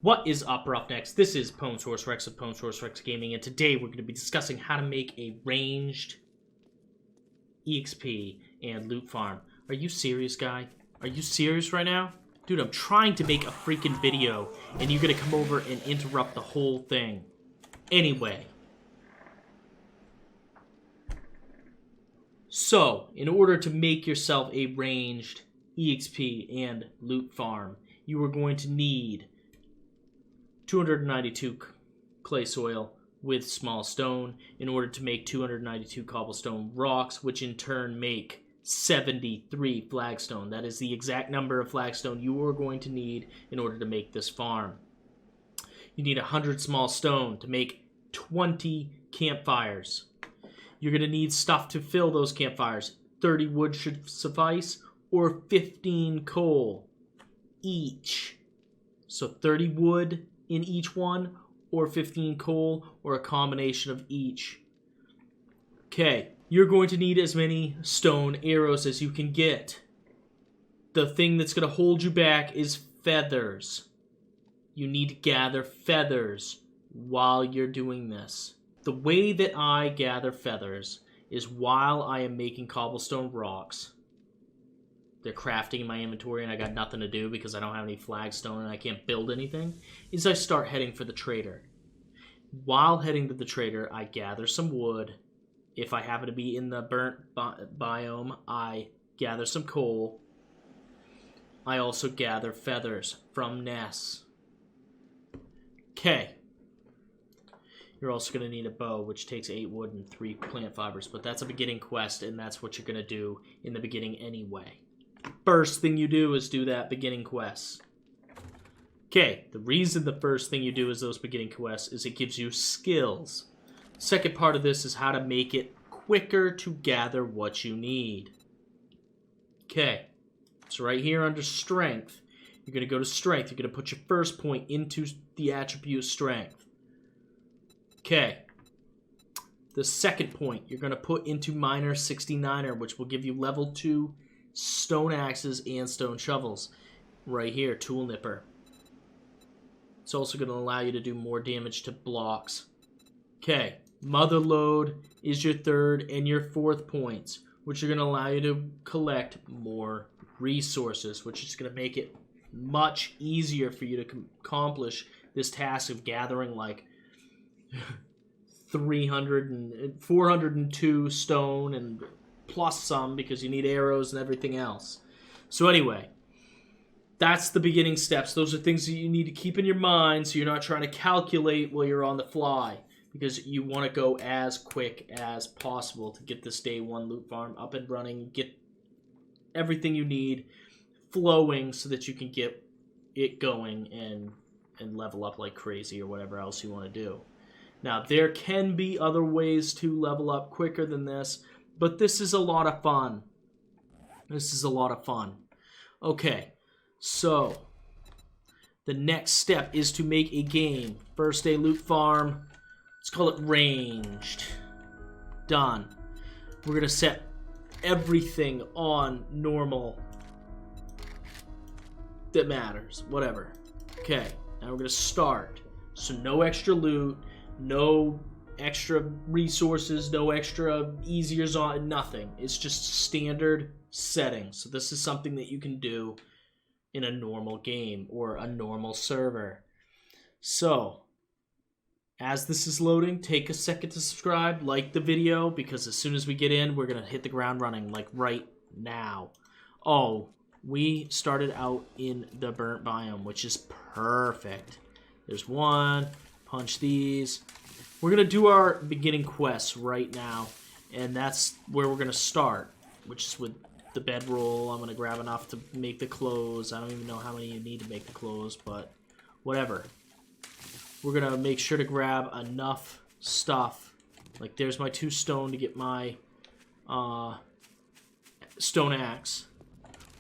What is up, Roughnecks? This is Post Rex of Post Rex Gaming, and today we're going to be discussing how to make a ranged EXP and loot farm. Are you serious, guy? Are you serious right now? Dude, I'm trying to make a freaking video, and you're going to come over and interrupt the whole thing. Anyway. So, in order to make yourself a ranged EXP and loot farm, you are going to need 292 clay soil with small stone in order to make 292 cobblestone rocks, which in turn make 73 flagstone. That is the exact number of flagstone you are going to need in order to make this farm. You need 100 small stone to make 20 campfires. You're going to need stuff to fill those campfires. 30 wood should suffice, or 15 coal each. So 30 wood in each one, or 15 coal, or a combination of each. Okay, you're going to need as many stone arrows as you can get. The thing that's going to hold you back is feathers. You need to gather feathers while you're doing this. The way that I gather feathers is while I am making cobblestone rocks. They're crafting in my inventory and I got nothing to do because I don't have any flagstone and I can't build anything, is I start heading for the trader. While heading to the trader, I gather some wood. If I happen to be in the burnt biome, I gather some coal. I also gather feathers from nests. Okay. You're also going to need a bow, which takes 8 wood and 3 plant fibers, but that's a beginning quest, and that's what you're going to do in the beginning anyway. First thing you do is do that beginning quest. Okay, the reason the first thing you do is those beginning quests is it gives you skills. Second part of this is how to make it quicker to gather what you need. Okay, so right here under strength, you're going to go to strength. You're going to put your first point into the attribute strength. Okay, the second point you're going to put into miner 69er, which will give you level 2 stone axes and stone shovels. Right here, tool nipper. It's also going to allow you to do more damage to blocks. Okay, mother lode is your third and your fourth points, which are going to allow you to collect more resources, which is going to make it much easier for you to accomplish this task of gathering like 402 stone and plus some because you need arrows and everything else. So anyway, that's the beginning steps. Those are things that you need to keep in your mind so you're not trying to calculate while you're on the fly, because you want to go as quick as possible to get this day one loot farm up and running, get everything you need flowing so that you can get it going and level up like crazy or whatever else you want to do. Now, there can be other ways to level up quicker than this, but this is a lot of fun. This is a lot of fun. Okay, so the next step is to make a game. First day loot farm. Let's call it ranged. Done. We're going to set everything on normal that matters. Whatever. Okay, now we're going to start. So no extra loot. No extra resources, no extra easiers on, nothing. It's just standard settings. So this is something that you can do in a normal game or a normal server. So, as this is loading, take a second to subscribe, like the video, because as soon as we get in, we're going to hit the ground running, like right now. Oh, we started out in the burnt biome, which is perfect. There's one. Punch these. We're going to do our beginning quests right now, and that's where we're going to start, which is with the bedroll. I'm going to grab enough to make the clothes. I don't even know how many you need to make the clothes, but whatever. We're going to make sure to grab enough stuff. Like, there's my 2 stone to get my stone axe.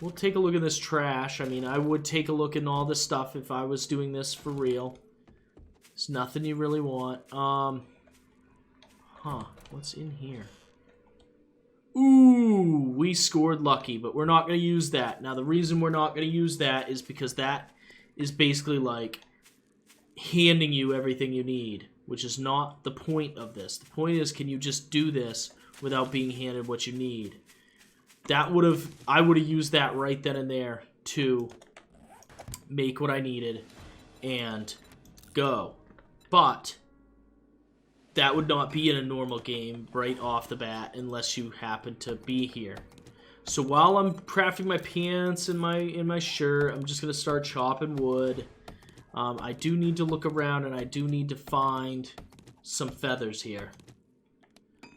We'll take a look at this trash. I mean, I would take a look at all this stuff if I was doing this for real. It's nothing you really want. What's in here? Ooh, we scored lucky, but we're not going to use that. Now, the reason we're not going to use that is because that is basically like handing you everything you need, which is not the point of this. The point is, can you just do this without being handed what you need? I would have used that right then and there to make what I needed and go. But that would not be in a normal game right off the bat unless you happen to be here. So while I'm crafting my pants and my shirt, I'm just going to start chopping wood. I do need to look around, and I do need to find some feathers here.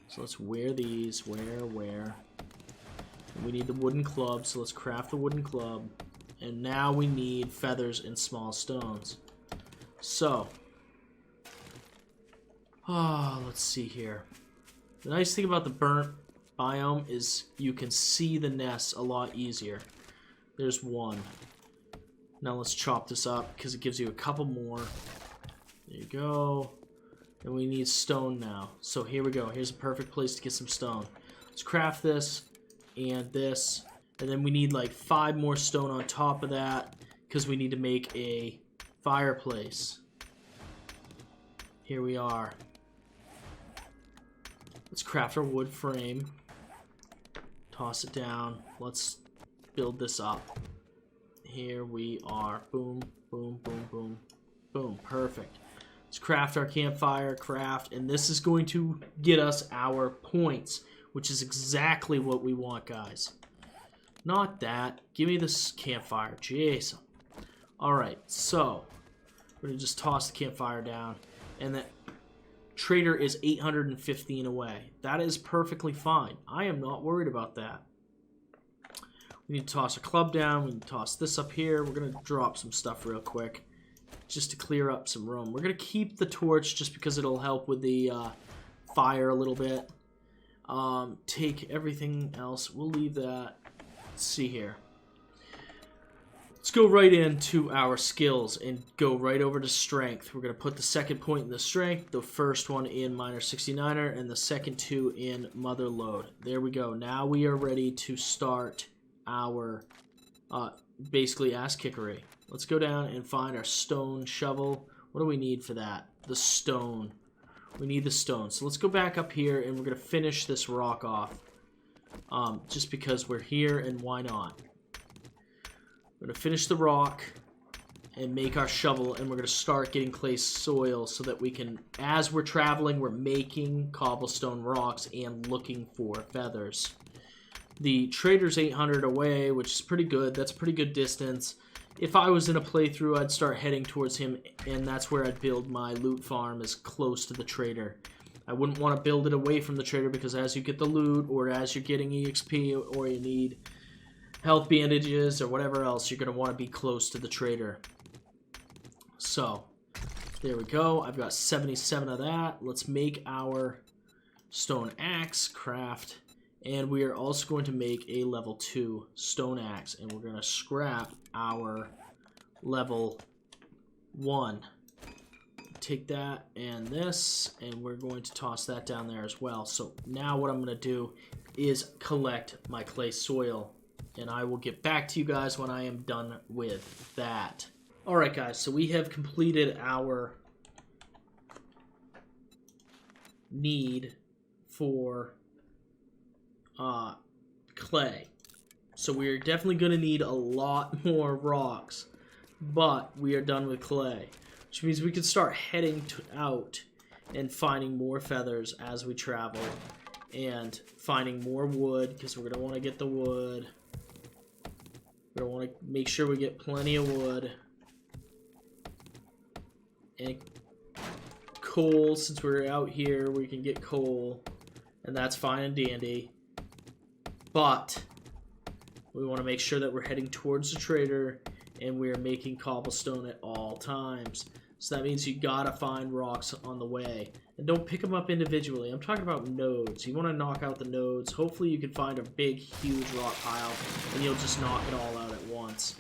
So let's wear these. Where? We need the wooden club, so let's craft the wooden club. And now we need feathers and small stones. So, let's see here. The nice thing about the burnt biome is you can see the nests a lot easier. There's one. Now let's chop this up because it gives you a couple more. There you go. And we need stone now. So here we go. Here's a perfect place to get some stone. Let's craft this and this. And then we need like 5 more stone on top of that because we need to make a fireplace. Here we are. Let's craft our wood frame. Toss it down. Let's build this up. Here we are. Boom, boom, boom, boom, boom. Perfect. Let's craft our campfire, and this is going to get us our points, which is exactly what we want, guys. Not that. Give me this campfire. Jason. Alright, so we're going to just toss the campfire down, and that trader is 815 away. That is perfectly fine. I am not worried about that. We need to toss a club down. We need to toss this up here. We're going to drop some stuff real quick just to clear up some room. We're going to keep the torch just because it'll help with the fire a little bit. Take everything else. We'll leave that. Let's see here. Let's go right into our skills and go right over to strength. We're going to put the second point in the strength, the first one in minor 69er, and the second 2 in mother load. There we go. Now we are ready to start our basically ass kickery. Let's go down and find our stone shovel. What do we need for that? The stone. We need the stone. So let's go back up here and we're going to finish this rock off. Just because we're here and why not? We're going to finish the rock and make our shovel, and we're going to start getting clay soil so that we can, as we're traveling, we're making cobblestone rocks and looking for feathers. The trader's 800 away, which is pretty good. That's a pretty good distance. If I was in a playthrough, I'd start heading towards him, and that's where I'd build my loot farm, as close to the trader. I wouldn't want to build it away from the trader because as you get the loot, or as you're getting EXP, or you need health bandages or whatever else, you're going to want to be close to the trader. So, there we go. I've got 77 of that. Let's make our stone axe, craft, and we are also going to make a level 2 stone axe, and we're going to scrap our level 1. Take that and this, and we're going to toss that down there as well. So now what I'm going to do is collect my clay soil, and I will get back to you guys when I am done with that. Alright guys, so we have completed our need for clay. So we are definitely going to need a lot more rocks, but we are done with clay. Which means we can start heading out and finding more feathers as we travel, and finding more wood, because we're going to want to get the wood. We're going to want to make sure we get plenty of wood. And coal, since we're out here, we can get coal, and that's fine and dandy. But we want to make sure that we're heading towards the trader, and we are making cobblestone at all times. So that means you gotta find rocks on the way. And don't pick them up individually. I'm talking about nodes. You want to knock out the nodes. Hopefully you can find a big, huge rock pile, and you'll just knock it all out at once.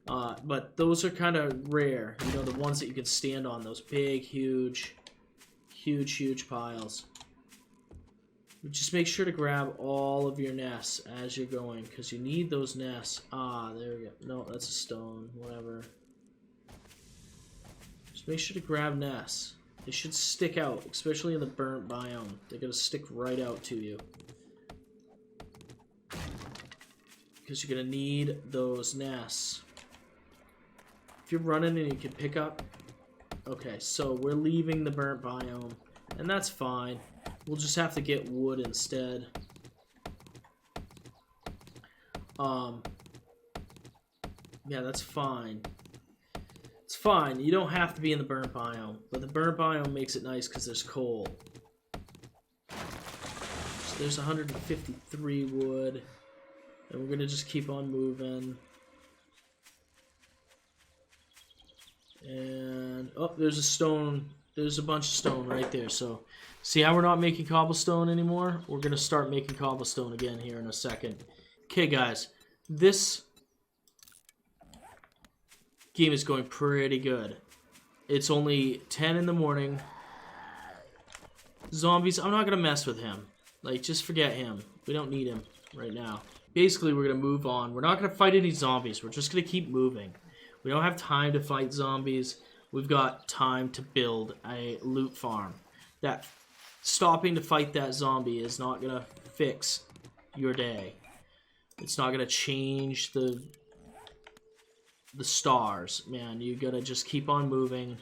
But those are kind of rare. You know, the ones that you can stand on. Those big, huge piles. Just make sure to grab all of your nests as you're going, because you need those nests. Ah, there we go. No, that's a stone. Whatever. Just make sure to grab nests. They should stick out, especially in the burnt biome. They're gonna stick right out to you. Because you're gonna need those nests. If you're running and you can pick up... Okay, so we're leaving the burnt biome. And that's fine. We'll just have to get wood instead. Yeah, that's fine. It's fine. You don't have to be in the burnt biome. But the burnt biome makes it nice because there's coal. So there's 153 wood. And we're going to just keep on moving. And, oh, there's a stone. There's a bunch of stone right there. So, see how we're not making cobblestone anymore? We're going to start making cobblestone again here in a second. Okay, guys. This game is going pretty good. It's only 10 in the morning. Zombies, I'm not going to mess with him. Like, just forget him. We don't need him right now. Basically, we're going to move on. We're not going to fight any zombies. We're just going to keep moving. We don't have time to fight zombies. We've got time to build a loot farm. That stopping to fight that zombie is not going to fix your day. It's not going to change the stars. Man, you got to just keep on moving.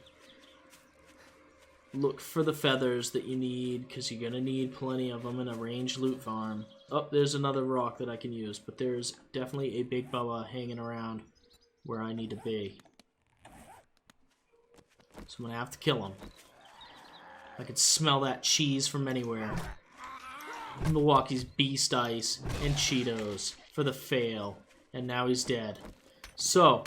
Look for the feathers that you need, because you're going to need plenty of them in a ranged loot farm. Oh, there's another rock that I can use, but there's definitely a big Bubba hanging around where I need to be. So I'm going to have to kill him. I can smell that cheese from anywhere. Milwaukee's Beast Ice and Cheetos for the fail. And now he's dead. So,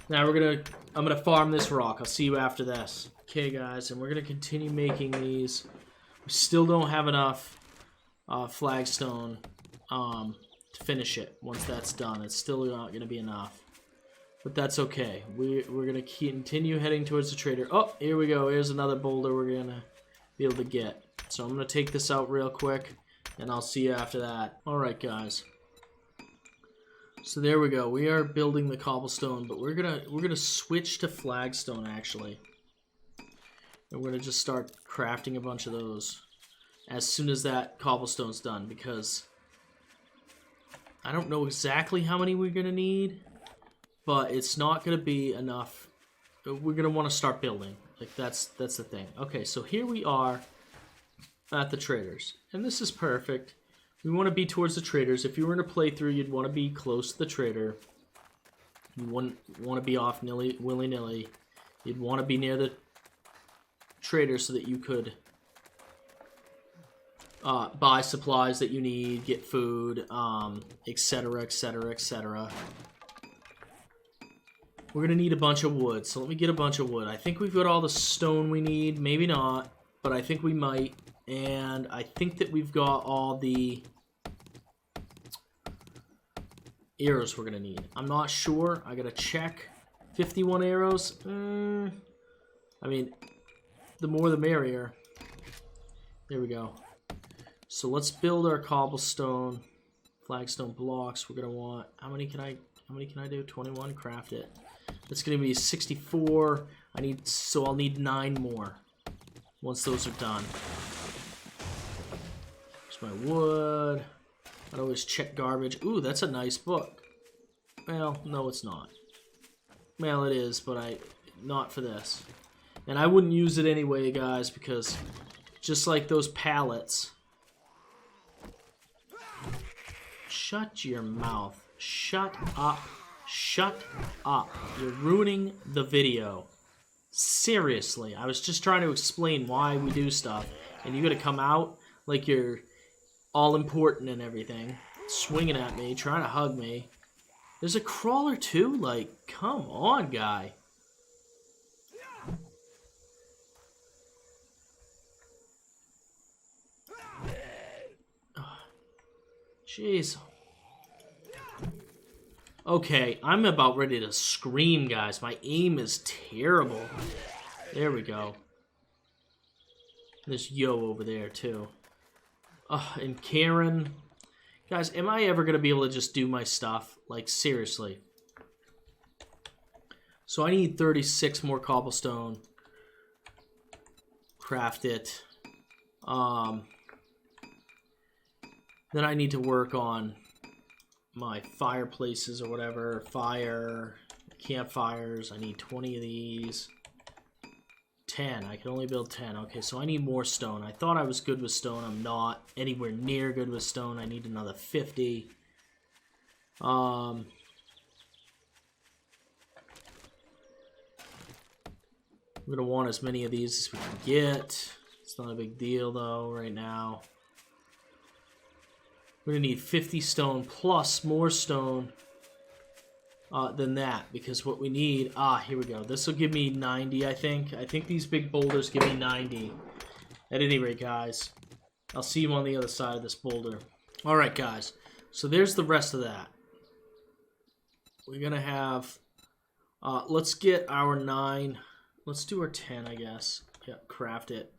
now I'm gonna farm this rock. I'll see you after this. Okay, guys, and we're gonna continue making these. We still don't have enough flagstone to finish it. Once that's done, it's still not gonna be enough. But that's okay. We're gonna continue heading towards the trader. Oh, here we go. Here's another boulder we're gonna be able to get. So I'm gonna take this out real quick, and I'll see you after that. All right, guys. So there we go. We are building the cobblestone, but we're gonna switch to flagstone actually, and we're gonna just start crafting a bunch of those as soon as that cobblestone's done, because I don't know exactly how many we're gonna need, but it's not gonna be enough. We're gonna want to start building. Like that's the thing. Okay, so here we are at the traders, and this is perfect. We want to be towards the traders. If you were in a playthrough, you'd want to be close to the trader. You wouldn't want to be off willy-nilly. You'd want to be near the trader so that you could buy supplies that you need, get food, etc., etc., etc. We're going to need a bunch of wood, so let me get a bunch of wood. I think we've got all the stone we need. Maybe not, but I think we might. And I think that we've got all the arrows we're going to need. I'm not sure. I got to check. 51 arrows? I mean, the more the merrier. There we go. So let's build our cobblestone, flagstone blocks. We're going to want, how many can I do? 21, craft it. That's going to be 64. So I'll need 9 more once those are done. My wood. I'd always check garbage. Ooh, that's a nice book. Well, no, it's not. Well, it is, but not for this. And I wouldn't use it anyway, guys, because just like those pallets. Shut your mouth. Shut up. Shut up. You're ruining the video. Seriously, I was just trying to explain why we do stuff, and you gotta come out like you're all important and everything, swinging at me, trying to hug me. There's a crawler too? Like, come on, guy. Jeez. Okay, I'm about ready to scream, guys. My aim is terrible. There we go. There's Yo over there, too. And Karen. Guys, am I ever going to be able to just do my stuff? Like, seriously. So I need 36 more cobblestone. Craft it. Then I need to work on my fireplaces or whatever. Fire, campfires. I need 20 of these. 10. I can only build 10. Okay, so I need more stone. I thought I was good with stone. I'm not anywhere near good with stone. I need another 50. I'm going to want as many of these as we can get. It's not a big deal, though, right now. We're going to need 50 stone plus more stone than that. Because what we need... here we go. This will give me 90, I think. I think these big boulders give me 90. At any rate, guys, I'll see you on the other side of this boulder. Alright, guys. So there's the rest of that. We're going to have... let's get our 9... Let's do our 10, I guess. Yep, craft it.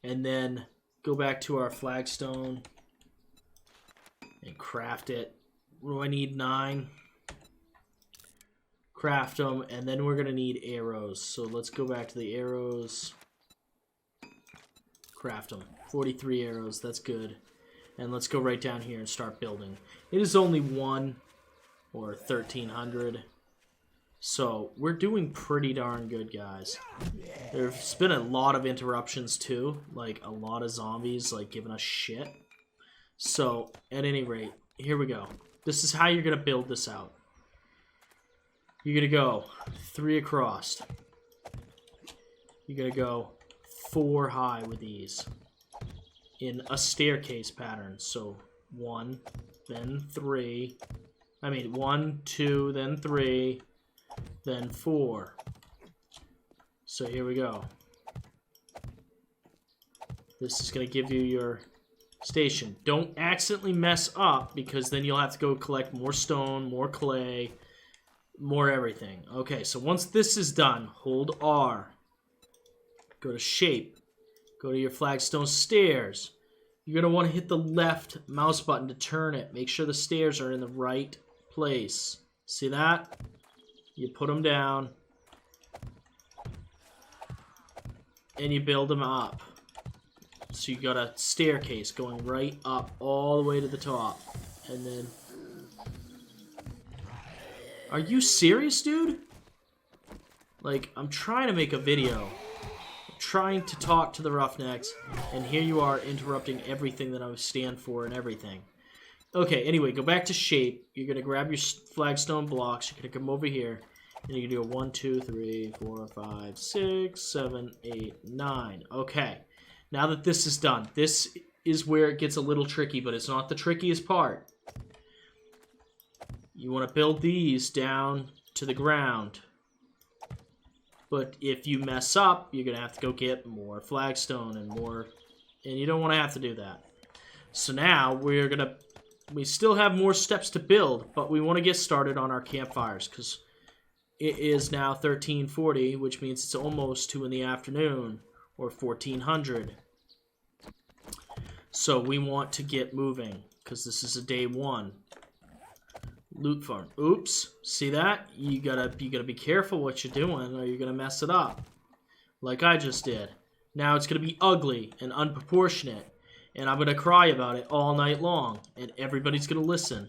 And then go back to our flagstone and craft it. What do I need? 9. Craft them, and then we're going to need arrows. So let's go back to the arrows. Craft them. 43 arrows, that's good. And let's go right down here and start building. It is only 1 or 1,300. So, we're doing pretty darn good, guys. There's been a lot of interruptions, too. Like, a lot of zombies, like, giving us shit. So, at any rate, here we go. This is how you're going to build this out. You're going to go 3 across. You're going to go 4 high with these. In a staircase pattern. So, 1, then 3. 1, 2, then 3. Then 4. So here we go. This is going to give you your station. Don't accidentally mess up, because then you'll have to go collect more stone, more clay, more everything. Okay, so once this is done, hold R. Go to shape. Go to your flagstone stairs. You're going to want to hit the left mouse button to turn it. Make sure the stairs are in the right place. See that? You put them down, and you build them up. So you got a staircase going right up all the way to the top. And then... Are you serious, dude? Like, I'm trying to make a video. I'm trying to talk to the Roughnecks, and here you are interrupting everything that I stand for and everything. Okay, anyway, go back to shape. You're going to grab your flagstone blocks. You're going to come over here. And you can do a 1, 2, 3, 4, 5, 6, 7, 8, 9. Okay. Now that this is done, this is where it gets a little tricky, but it's not the trickiest part. You want to build these down to the ground. But if you mess up, you're going to have to go get more flagstone and more... And you don't want to have to do that. So now we still have more steps to build, but we want to get started on our campfires, because it is now 1340, which means it's almost 2 in the afternoon, or 1400. So we want to get moving, because this is a day 1. Loot farm. Oops, see that? You gotta be careful what you're doing, or you're gonna mess it up, like I just did. Now it's gonna be ugly and unproportionate. And I'm going to cry about it all night long. And everybody's going to listen.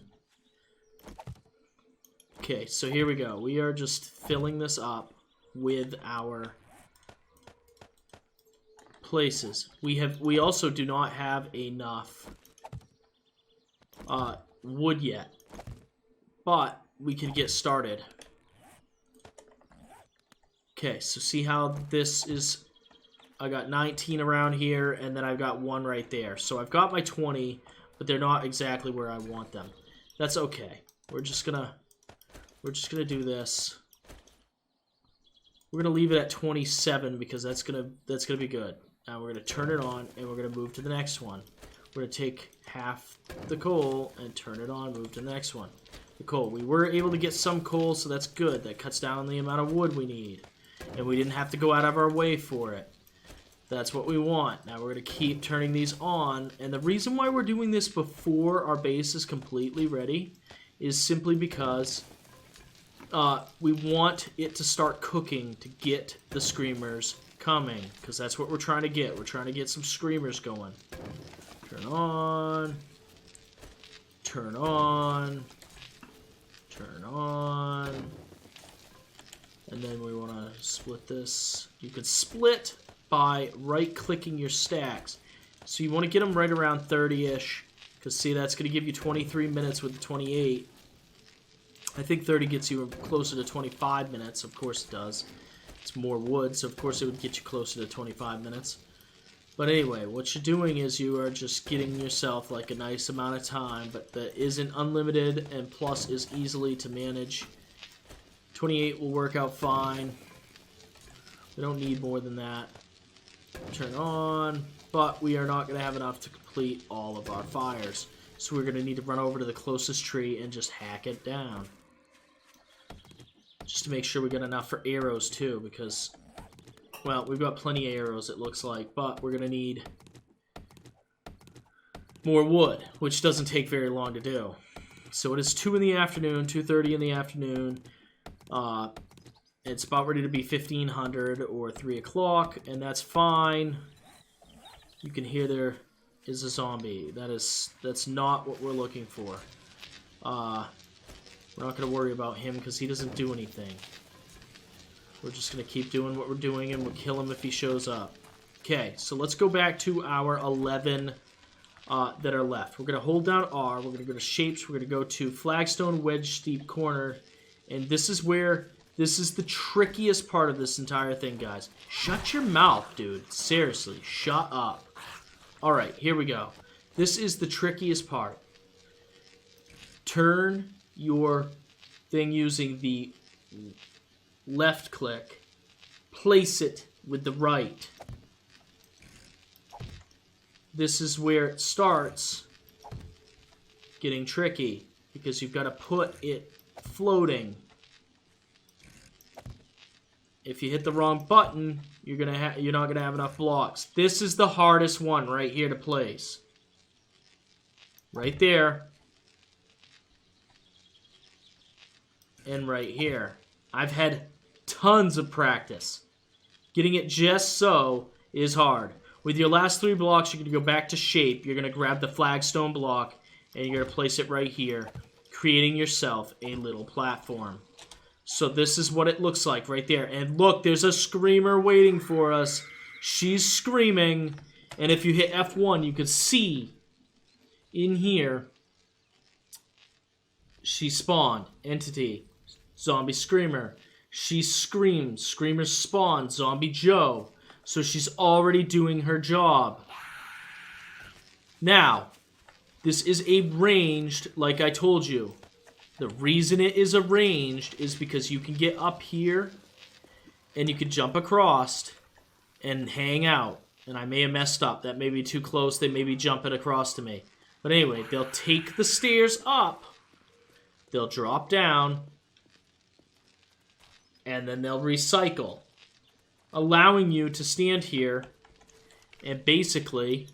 Okay, so here we go. We are just filling this up with our places. We also do not have enough wood yet. But we can get started. Okay, so see how this is... I got 19 around here, and then I've got 1 right there. So I've got my 20, but they're not exactly where I want them. That's okay. We're just gonna do this. We're gonna leave it at 27 because that's gonna be good. Now we're gonna turn it on, and we're gonna move to the next one. We're gonna take half the coal and turn it on, move to the next one. The coal. We were able to get some coal, so that's good. That cuts down the amount of wood we need, and we didn't have to go out of our way for it. That's what we want. Now we're going to keep turning these on. And the reason why we're doing this before our base is completely ready is simply because we want it to start cooking to get the screamers coming, because that's what we're trying to get. We're trying to get some screamers going. Turn on. Turn on. Turn on. And then we want to split this. You can split by right-clicking your stacks. So you want to get them right around 30-ish. Because, see, that's going to give you 23 minutes with the 28. I think 30 gets you closer to 25 minutes. Of course it does. It's more wood, so of course it would get you closer to 25 minutes. But anyway, what you're doing is you are just getting yourself like a nice amount of time, but that isn't unlimited, and plus is easily to manage. 28 will work out fine. We don't need more than that. Turn on. But we are not going to have enough to complete all of our fires. So we're going to need to run over to the closest tree and just hack it down. Just to make sure we get enough for arrows too, because, well, we've got plenty of arrows it looks like, but we're going to need more wood, which doesn't take very long to do. So it is 2 in the afternoon, 2:30 in the afternoon. It's about ready to be 1500 or 3 o'clock, and that's fine. You can hear there is a zombie. That's not what we're looking for. We're not going to worry about him because he doesn't do anything. We're just going to keep doing what we're doing, and we'll kill him if he shows up. Okay, so let's go back to our 11 that are left. We're going to hold down R. We're going to go to shapes. We're going to go to flagstone wedge steep corner. And this is where... This is the trickiest part of this entire thing, guys. Shut your mouth, dude. Seriously, shut up. Alright, here we go. This is the trickiest part. Turn your thing using the left click. Place it with the right. This is where it starts getting tricky, because you've got to put it floating. If you hit the wrong button, you're not gonna have enough blocks. This is the hardest one right here to place. Right there. And right here. I've had tons of practice. Getting it just so is hard. With your last 3 blocks, you're gonna go back to shape. You're gonna grab the flagstone block and you're gonna place it right here, creating yourself a little platform. So this is what it looks like right there. And look, there's a screamer waiting for us. She's screaming. And if you hit F1, you could see in here, she spawned. Entity. Zombie screamer. She screams. Screamer spawned. Zombie Joe. So she's already doing her job. Now, this is arranged like I told you. The reason it is arranged is because you can get up here and you can jump across and hang out. And I may have messed up. That may be too close. They may be jumping across to me. But anyway, they'll take the stairs up. They'll drop down. And then they'll recycle. Allowing you to stand here and basically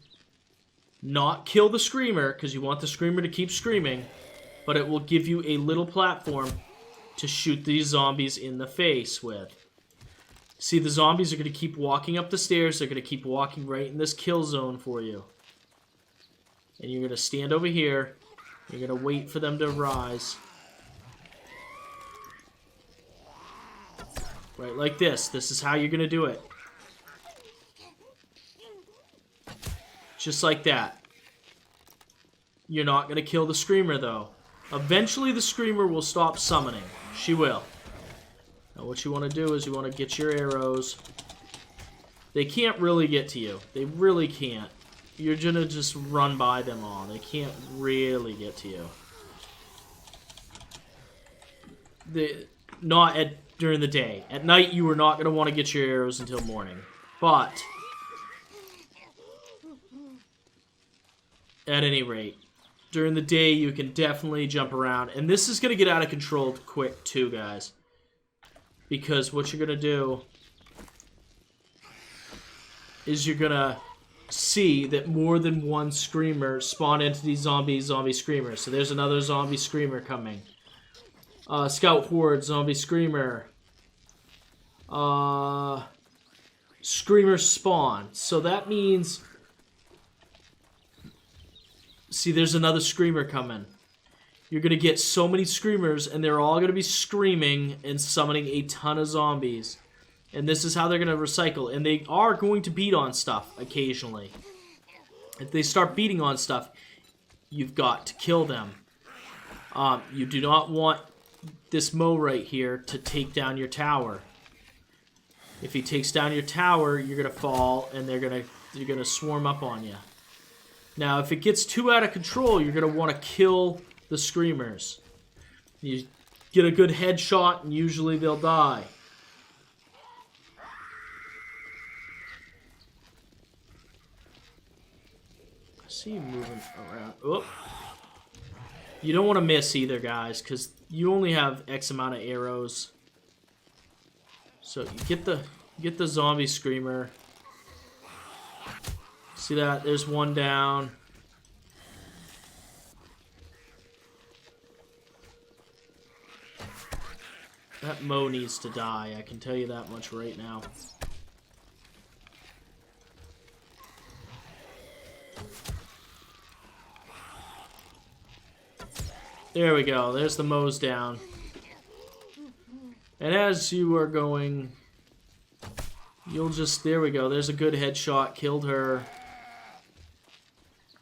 not kill the screamer, because you want the screamer to keep screaming. But it will give you a little platform to shoot these zombies in the face with. See, the zombies are going to keep walking up the stairs. They're going to keep walking right in this kill zone for you. And you're going to stand over here. You're going to wait for them to rise. Right like this. This is how you're going to do it. Just like that. You're not going to kill the screamer, though. Eventually, the screamer will stop summoning. She will. Now, what you want to do is you want to get your arrows. They can't really get to you. They really can't. You're going to just run by them all. They can't really get to you. Not during the day. At night, you are not going to want to get your arrows until morning. But, at any rate, during the day, you can definitely jump around. And this is going to get out of control quick, too, guys. Because what you're going to do is you're going to see that more than one screamer spawn into these zombie screamers. So there's another zombie screamer coming. Scout horde, zombie screamer. Screamer spawn. So that means... See, there's another screamer coming. You're going to get so many screamers, and they're all going to be screaming and summoning a ton of zombies. And this is how they're going to recycle. And they are going to beat on stuff occasionally. If they start beating on stuff, you've got to kill them. You do not want this Mo right here to take down your tower. If he takes down your tower, you're going to fall, and you're going to swarm up on you. Now, if it gets too out of control, you're going to want to kill the screamers. You get a good headshot, and usually they'll die. I see you moving around. Oh. You don't want to miss either, guys, because you only have X amount of arrows. So you get the zombie screamer. See that? There's one down. That Mo needs to die, I can tell you that much right now. There we go, there's the Mo's down. And as you are going, you'll just, there we go, there's a good headshot, killed her.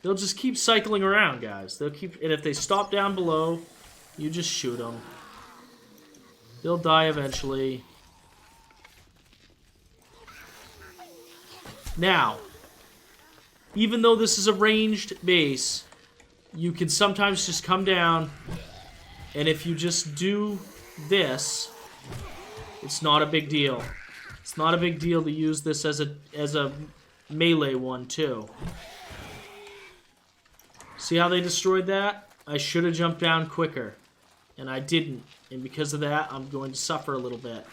They'll just keep cycling around, guys. They'll keep, and if they stop down below, you just shoot them. They'll die eventually. Now, even though this is a ranged base, you can sometimes just come down, and if you just do this, it's not a big deal. It's not a big deal to use this as a melee one too. See how they destroyed that? I should have jumped down quicker, and I didn't. And because of that, I'm going to suffer a little bit.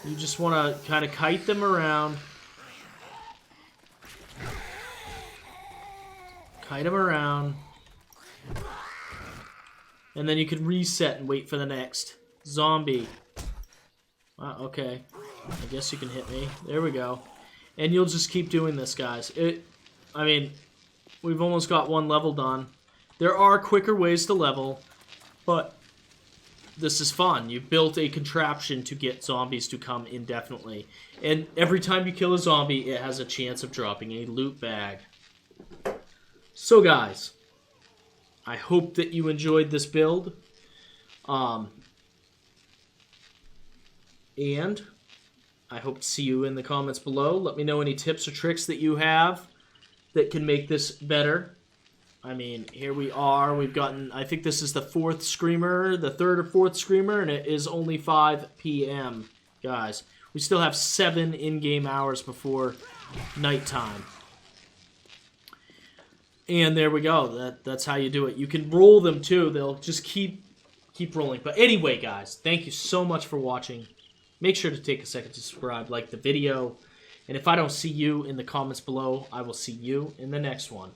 You just want to kind of kite them around. Kite them around. And then you can reset and wait for the next zombie. Okay. I guess you can hit me. There we go. And you'll just keep doing this, guys. I mean, we've almost got one level done. There are quicker ways to level, but this is fun. You've built a contraption to get zombies to come indefinitely. And every time you kill a zombie, it has a chance of dropping a loot bag. So guys, I hope that you enjoyed this build. And I hope to see you in the comments below. Let me know any tips or tricks that you have that can make this better. I mean, here we are. We've gotten, I think this is the fourth screamer, the third or fourth screamer, and it is only 5 p.m., guys. We still have 7 in-game hours before nighttime. And there we go. That's how you do it. You can roll them, too. They'll just keep rolling. But anyway, guys, thank you so much for watching. Make sure to take a second to subscribe, like the video. And if I don't see you in the comments below, I will see you in the next one.